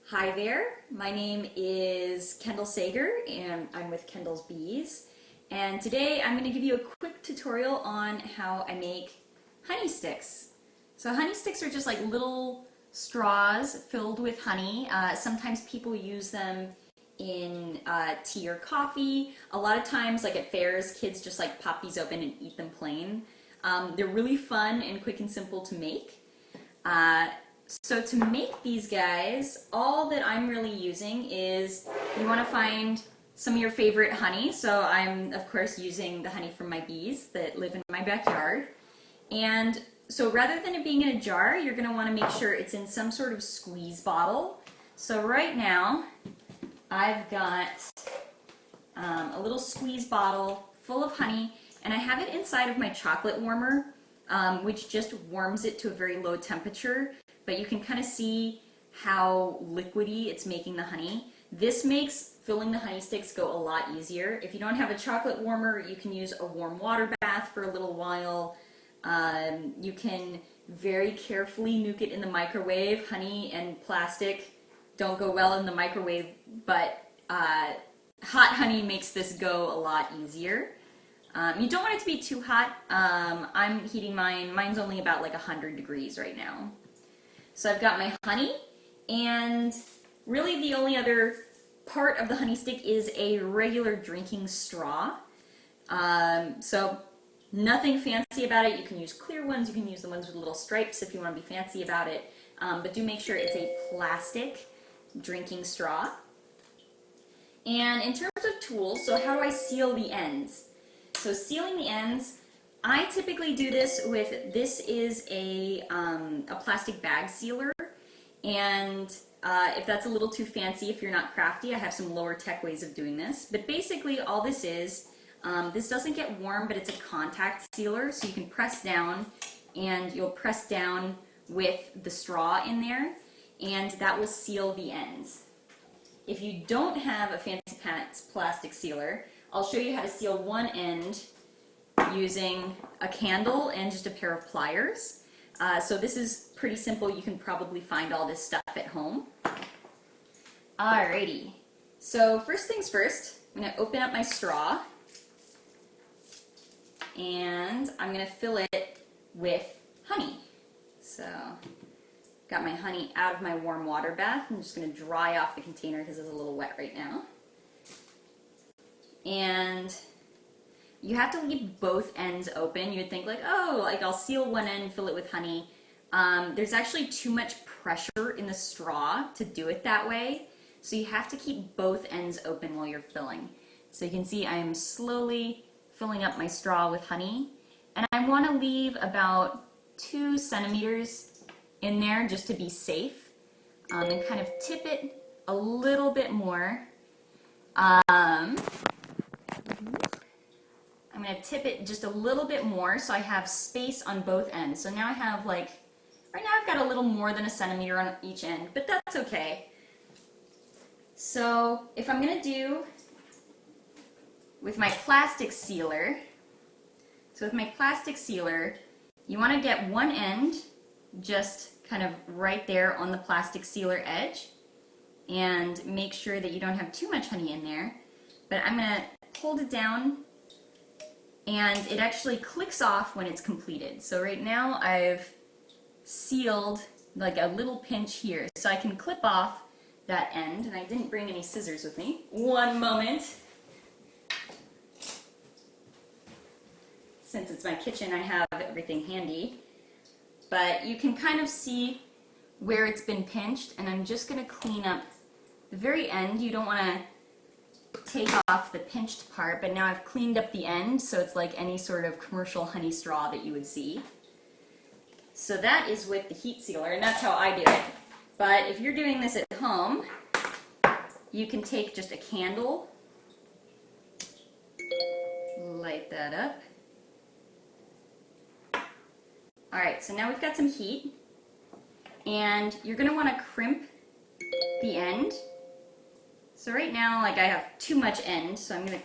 Hi there, my name is Kendal Sager and I'm with Kendal's Bees, and today I'm going to give you a quick tutorial on how I make honey sticks. So honey sticks are just like little straws filled with honey. Sometimes people use them in tea or coffee. A lot of times, like at fairs, kids just like pop these open and eat them plain. They're really fun and quick and simple to make. So to make these guys, all that I'm really using is, you want to find some of your favorite honey. So I'm, of course, using the honey from my bees that live in my backyard. And so rather than it being in a jar, you're going to want to make sure it's in some sort of squeeze bottle. So right now, I've got a little squeeze bottle full of honey, and I have it inside of my chocolate warmer, which just warms it to a very low temperature. But you can kind of see how liquidy it's making the honey. This makes filling the honey sticks go a lot easier. If you don't have a chocolate warmer, you can use a warm water bath for a little while. You can very carefully nuke it in the microwave. Honey and plastic don't go well in the microwave, but hot honey makes this go a lot easier. You don't want it to be too hot. I'm heating mine. Mine's only about like 100 degrees right now. So I've got my honey, and really the only other part of the honey stick is a regular drinking straw. So nothing fancy about it. You can use clear ones, you can use the ones with little stripes if you want to be fancy about it. But do make sure it's a plastic drinking straw. And in terms of tools, so how do I seal the ends? So sealing the ends, I typically do this with, this is a plastic bag sealer, and if that's a little too fancy, if you're not crafty, I have some lower tech ways of doing this. But basically all this is, this doesn't get warm, but it's a contact sealer, so you can press down, and you'll press down with the straw in there, and that will seal the ends. If you don't have a fancy pants plastic sealer, I'll show you how to seal one end using a candle and just a pair of pliers. So this is pretty simple. You can probably find all this stuff at home. Alrighty, so first things first, I'm going to open up my straw, and I'm going to fill it with honey. So got my honey out of my warm water bath. I'm just going to dry off the container because it's a little wet right now. And you have to leave both ends open. You'd think like, oh, like I'll seal one end and fill it with honey. There's actually too much pressure in the straw to do it that way. So you have to keep both ends open while you're filling. So you can see I'm slowly filling up my straw with honey. And I want to leave about 2 centimeters in there just to be safe. And kind of tip it a little bit more. I'm going to tip it just a little bit more so I have space on both ends. So now I have like, right now I've got a little more than 1 centimeter on each end, but that's okay. So if I'm going to do with my plastic sealer, you want to get one end just kind of right there on the plastic sealer edge, and make sure that you don't have too much honey in there. But I'm going to hold it down, and it actually clicks off when it's completed. So right now I've sealed like a little pinch here, so I can clip off that end, and I didn't bring any scissors with me. One moment. Since it's my kitchen, I have everything handy. But you can kind of see where it's been pinched, and I'm just going to clean up the very end. You don't want to take off the pinched part, but now I've cleaned up the end, so it's like any sort of commercial honey straw that you would see. So that is with the heat sealer, and that's how I do it. But if you're doing this at home, you can take just a candle, light that up. Alright, so now we've got some heat, and you're going to want to crimp the end. So right now, like I have too much end, so I'm going to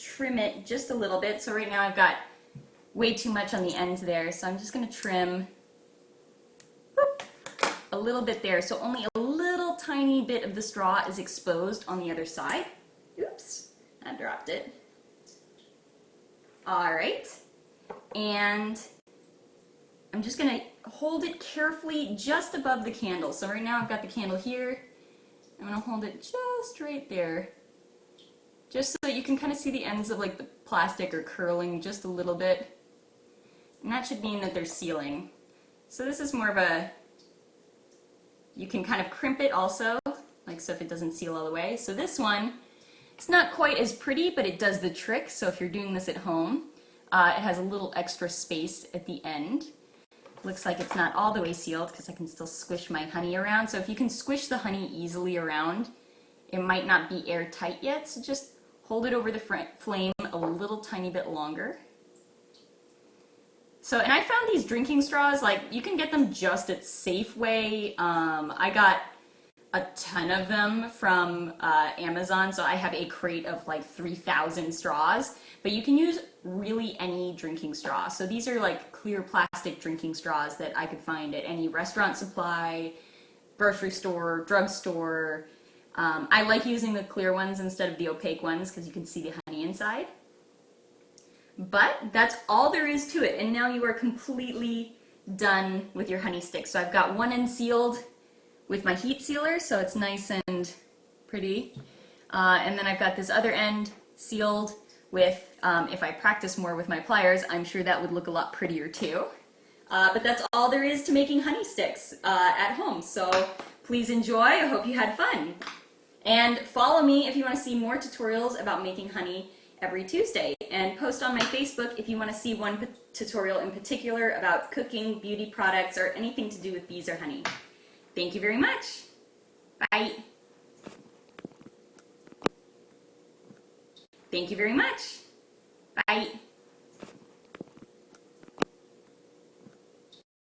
trim it just a little bit. So right now I've got way too much on the end there, so I'm just going to trim a little bit there, so only a little tiny bit of the straw is exposed on the other side. Oops, I dropped it. All right, and I'm just gonna hold it carefully just above the candle. So right now I've got the candle here. I'm gonna hold it just right there, just so that you can kind of see the ends of like the plastic are curling just a little bit. And that should mean that they're sealing. So this is more of a, you can kind of crimp it also, like so if it doesn't seal all the way. So this one, it's not quite as pretty, but it does the trick. So if you're doing this at home, it has a little extra space at the end. Looks like it's not all the way sealed because I can still squish my honey around. So if you can squish the honey easily around, it might not be airtight yet. So just hold it over the flame a little tiny bit longer. So, and I found these drinking straws, like you can get them just at Safeway. I got a ton of them from Amazon, so I have a crate of like 3,000 straws, but you can use really any drinking straw. So these are like clear plastic drinking straws that I could find at any restaurant supply, grocery store, drugstore. I like using the clear ones instead of the opaque ones because you can see the honey inside. But that's all there is to it, and now you are completely done with your honey stick. So I've got one end sealed with my heat sealer, so it's nice and pretty. And then I've got this other end sealed with, if I practice more with my pliers, I'm sure that would look a lot prettier too. But that's all there is to making honey sticks at home. So please enjoy. I hope you had fun. And follow me if you want to see more tutorials about making honey every Tuesday. And post on my Facebook if you want to see one tutorial in particular about cooking, beauty products, or anything to do with bees or honey. Thank you very much. Bye. Thank you very much. Bye.